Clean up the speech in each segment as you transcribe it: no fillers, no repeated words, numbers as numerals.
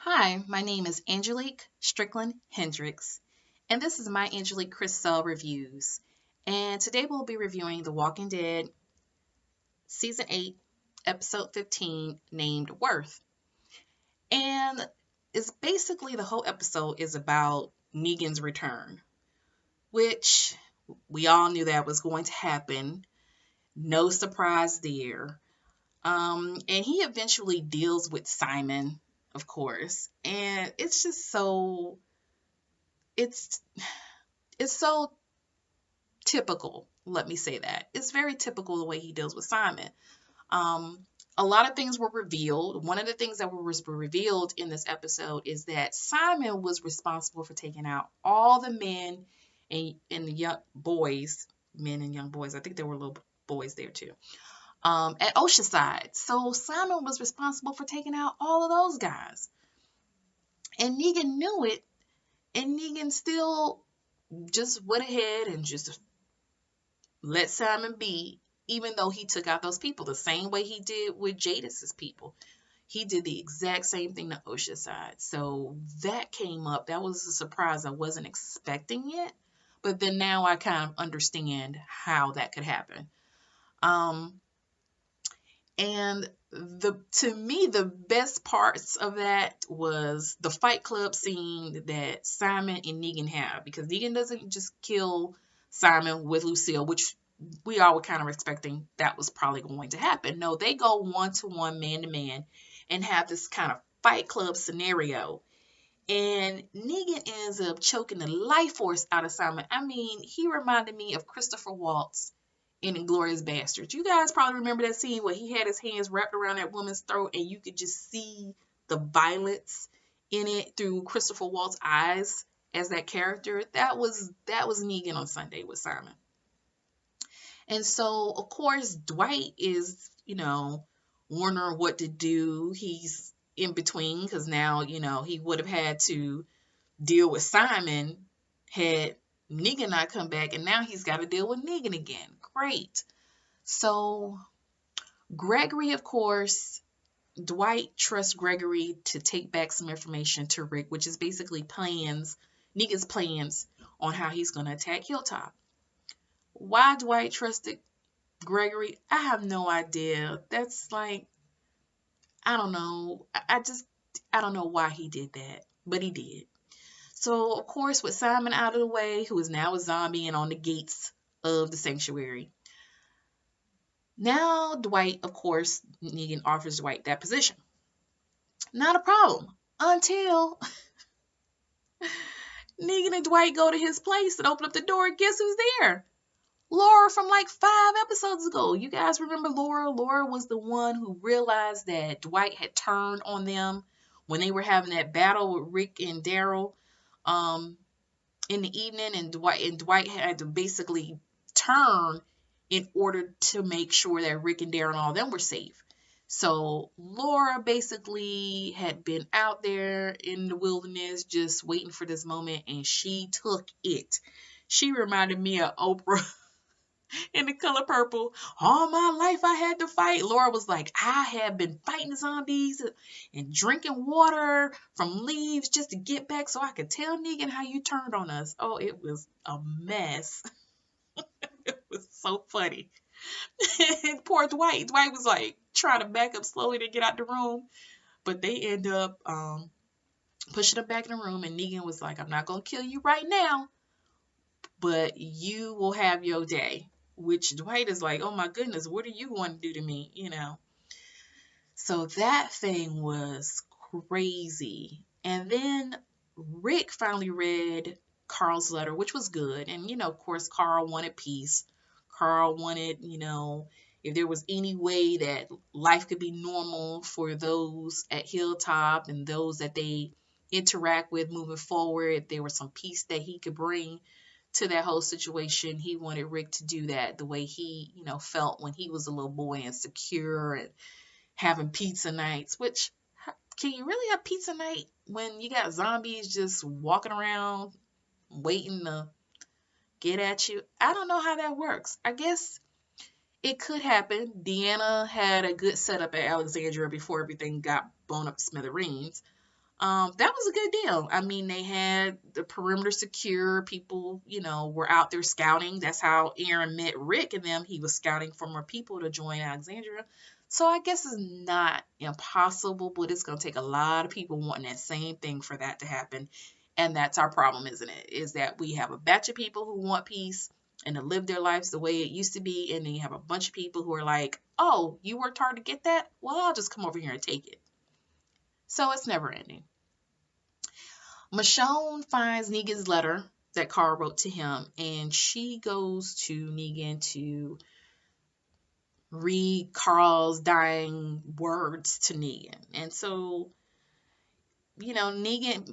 Hi, my name is Angelique Strickland Hendricks, and this is My Angelique Criselle Reviews. And today we'll be reviewing The Walking Dead Season 8, Episode 15, named Worth. And it's basically the whole episode is about Negan's return, which we all knew that was going to happen. No surprise there. And he eventually deals with Simon, of course, and it's just so it's it's so typical. Let me say that. It's very typical the way he deals with Simon. Um, a lot of things were revealed. One of the things that was revealed in this episode is that Simon was responsible for taking out all the men and young boys, men and young boys. I think there were little boys there too. At Oceanside. So Simon was responsible for taking out all of those guys. And Negan knew it, and Negan still just went ahead and just let Simon be, even though he took out those people the same way he did with Jadis's people. He did the exact same thing to Oceanside. So that came up. That was a surprise. I wasn't expecting it. But then now I kind of understand how that could happen. And to me, the best parts of that was the Fight Club scene that Simon and Negan have, because Negan doesn't just kill Simon with Lucille, which we all were kind of expecting that was probably going to happen. No, they go one-to-one, man-to-man, and have this kind of Fight Club scenario. And Negan ends up choking the life force out of Simon. I mean, he reminded me of Christopher Waltz in Inglourious Basterds. You guys probably remember that scene where he had his hands wrapped around that woman's throat and you could just see the violence in it through Christopher Waltz's eyes as that character. That was Negan on Sunday with Simon. And so, of course, Dwight is, wondering what to do. He's in between because now, he would have had to deal with Simon had Negan not come back, and now he's got to deal with Negan again. Great. So, Gregory, of course, Dwight trusts Gregory to take back some information to Rick, which is basically Negan's plans on how he's going to attack Hilltop. Why Dwight trusted Gregory, I have no idea. That's like, I don't know. I don't know why he did that, but he did. So, of course, with Simon out of the way, who is now a zombie and on the gates of the sanctuary, now Dwight, of course, Negan offers Dwight that position. Not a problem until Negan and Dwight go to his place and open up the door. Guess who's there? Laura from like 5 episodes ago. You guys remember Laura? Laura was the one who realized that Dwight had turned on them when they were having that battle with Rick and Daryl in the evening, and Dwight had to basically turn in order to make sure that Rick and Daryl and all them were safe. So Laura basically had been out there in the wilderness just waiting for this moment, and she took it. She reminded me of Oprah in The Color Purple. All my life I had to fight. Laura was like, I have been fighting zombies and drinking water from leaves just to get back so I could tell Negan how you turned on us. Oh, it was a mess. It was so funny. And poor Dwight. Dwight was like trying to back up slowly to get out the room. But they end up pushing him back in the room, and Negan was like, I'm not going to kill you right now, but you will have your day. Which Dwight is like, oh my goodness, what are you going to do to me? So that thing was crazy. And then Rick finally read Carl's letter, which was good. And, of course, Carl wanted peace. Carl wanted, if there was any way that life could be normal for those at Hilltop and those that they interact with moving forward, if there was some peace that he could bring to that whole situation, he wanted Rick to do that the way he, felt when he was a little boy and secure and having pizza nights, which can you really have pizza night when you got zombies just walking around waiting to get at you? I don't know how that works. I guess it could happen. Deanna had a good setup at Alexandria before everything got blown up to smithereens. That was a good deal. I mean, they had the perimeter secure. People, were out there scouting. That's how Aaron met Rick and them. He was scouting for more people to join Alexandria. So I guess it's not impossible, but it's going to take a lot of people wanting that same thing for that to happen. And that's our problem, isn't it? Is that we have a batch of people who want peace and to live their lives the way it used to be. And then you have a bunch of people who are like, oh, you worked hard to get that? Well, I'll just come over here and take it. So it's never ending. Michonne finds Negan's letter that Carl wrote to him, and she goes to Negan to read Carl's dying words to Negan. And so,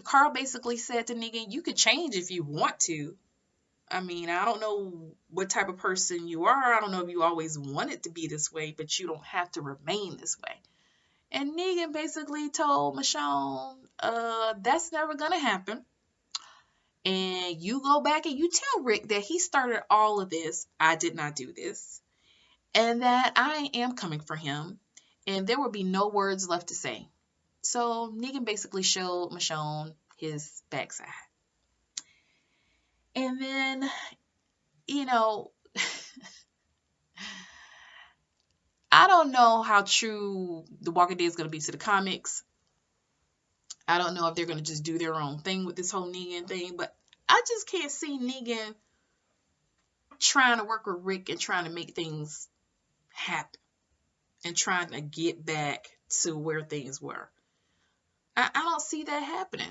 Carl basically said to Negan, you could change if you want to. I mean, I don't know what type of person you are. I don't know if you always wanted to be this way, but you don't have to remain this way. And Negan basically told Michonne, that's never going to happen. And you go back and you tell Rick that he started all of this. I did not do this. And that I am coming for him. And there will be no words left to say. So Negan basically showed Michonne his backside. And then, I don't know how true The Walking Dead is going to be to the comics. I don't know if they're going to just do their own thing with this whole Negan thing, but I just can't see Negan trying to work with Rick and trying to make things happen and trying to get back to where things were. I don't see that happening.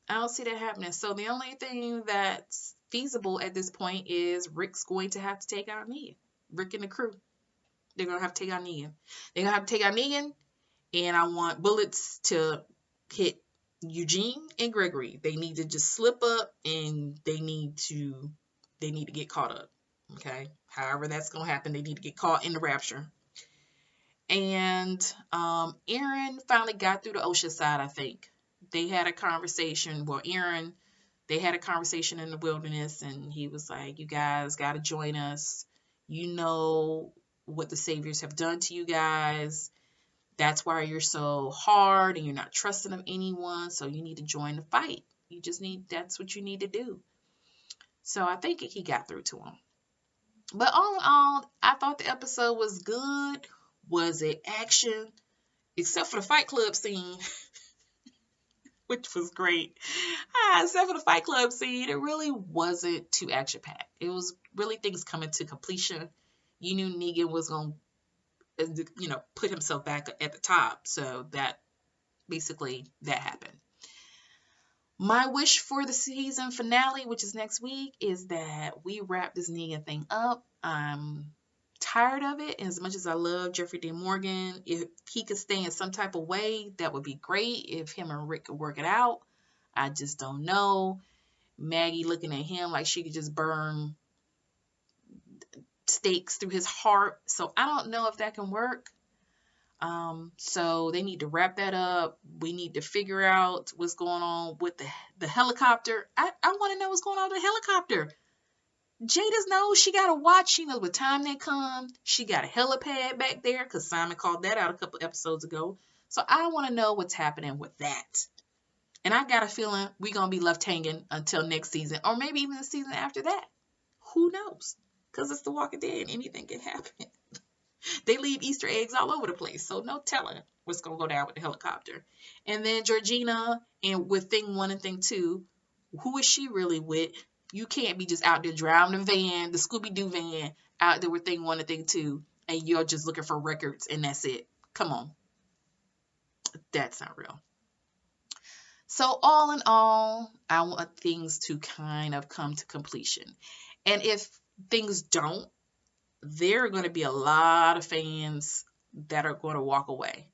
I don't see that happening. So the only thing that's feasible at this point is Rick's going to have to take out Negan. Rick and the crew. They're going to have to take out Negan. They're going to have to take out Negan, and I want bullets to hit Eugene and Gregory. They need to just slip up, and they need to get caught up. Okay? However that's going to happen, they need to get caught in the rapture. And Aaron finally got through to OSHA's side, I think. They had a conversation. Well, they had a conversation in the wilderness, and he was like, you guys got to join us. You know what the saviors have done to you guys. That's why you're so hard and you're not trusting of anyone. So you need to join the fight. That's what you need to do. So I think he got through to him. But all in all, I thought the episode was good. Was it action? Except for the Fight Club scene, which was great. Except for the Fight Club scene, it really wasn't too action-packed. It was really things coming to completion. You knew Negan was going to, put himself back at the top. So that happened. My wish for the season finale, which is next week, is that we wrap this Negan thing up. I'm tired of it. And as much as I love Jeffrey Dean Morgan, if he could stay in some type of way, that would be great. If him and Rick could work it out, I just don't know. Maggie looking at him like she could just burn stakes through his heart. So I don't know if that can work. So they need to wrap that up. We need to figure out what's going on with the helicopter. I want to know what's going on with the helicopter. Jada's knows she got a watch. She knows what time they come. She got a helipad back there because Simon called that out a couple episodes ago. So I want to know what's happening with that. And I got a feeling we're going to be left hanging until next season or maybe even the season after that. Who knows? Because it's The Walking Dead. Anything can happen. They leave Easter eggs all over the place. So no telling what's going to go down with the helicopter. And then Georgina and with Thing 1 and Thing 2, who is she really with? You can't be just out there driving the van, the Scooby-Doo van, out there with Thing 1 and Thing 2, and you're just looking for records and that's it. Come on. That's not real. So all in all, I want things to kind of come to completion. And if things don't, there are going to be a lot of fans that are going to walk away.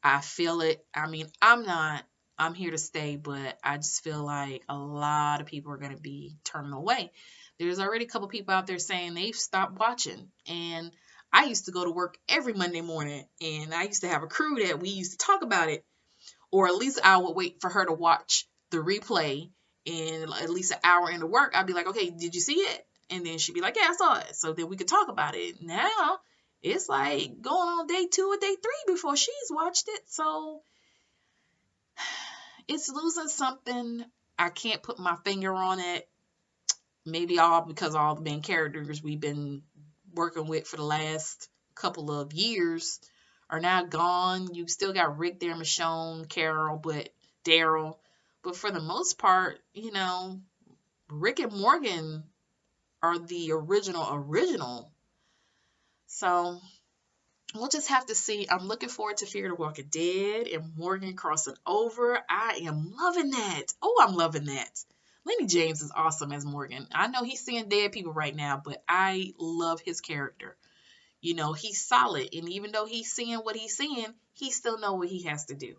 I feel it. I mean, I'm here to stay, but I just feel like a lot of people are going to be turning away. There's already a couple people out there saying they've stopped watching. And I used to go to work every Monday morning, and I used to have a crew that we used to talk about it. Or at least I would wait for her to watch the replay, and at least an hour into work, I'd be like, okay, did you see it? And then she'd be like, yeah, I saw it. So then we could talk about it. Now it's like going on day 2 or day 3 before she's watched it. So It's losing something. I can't put my finger on it. Maybe all because all the main characters we've been working with for the last couple of years are now gone. You still got Rick there, Michonne, Carol, but Daryl. But for the most part, Rick and Morgan are the original. So we'll just have to see. I'm looking forward to Fear the Walking Dead and Morgan crossing over. I am loving that. Oh, I'm loving that. Lenny James is awesome as Morgan. I know he's seeing dead people right now, but I love his character. He's solid. And even though he's seeing what he's seeing, he still knows what he has to do.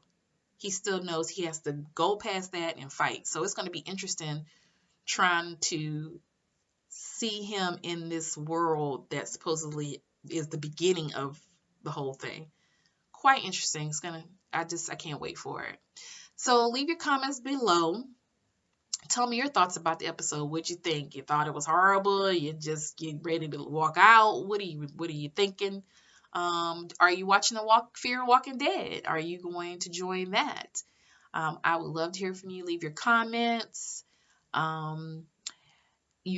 He still knows he has to go past that and fight. So it's going to be interesting trying to see him in this world that supposedly is the beginning of the whole thing. Quite interesting. I can't wait for it. So leave your comments below. Tell me your thoughts about the episode. What'd you think? You thought it was horrible? You just get ready to walk out? What are you thinking? Are you watching Fear Walking Dead? Are you going to join that? I would love to hear from you. Leave your comments. You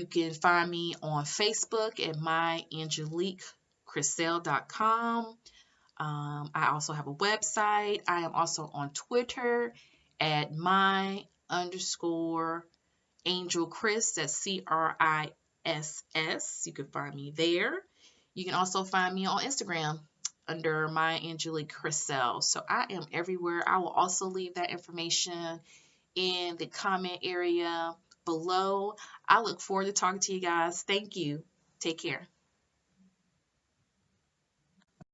can find me on Facebook at myangeliquecriselle.com. I also have a website. I am also on Twitter at my_AngelCris. That's CRISS. You can find me there. You can also find me on Instagram under My Angelique Criselle. So I am everywhere. I will also leave that information in the comment area below. I look forward to talking to you guys. Thank you. Take care.